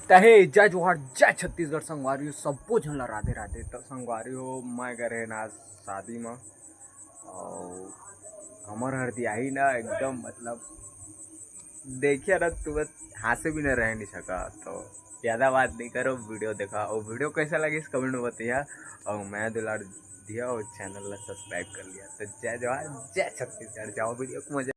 तहे जय जोहार जय छत्तीसगढ़ संगवारी सबो झन ला राधे राधे। तो संगवारी हो मैं गए ना शादी में और हमर हर आई ना एकदम मतलब देखिए ना तू बस हासे भी न रह नहीं सका। तो ज़्यादा बात नहीं करो, वीडियो देखा और वीडियो कैसा लगे इस कमेंट में बताइए। और मैं दुलार दिया और चैनल ला सब्सक्राइब कर लिया। तो जय जोहार जय छत्तीसगढ़। जाओ वीडियो को मजा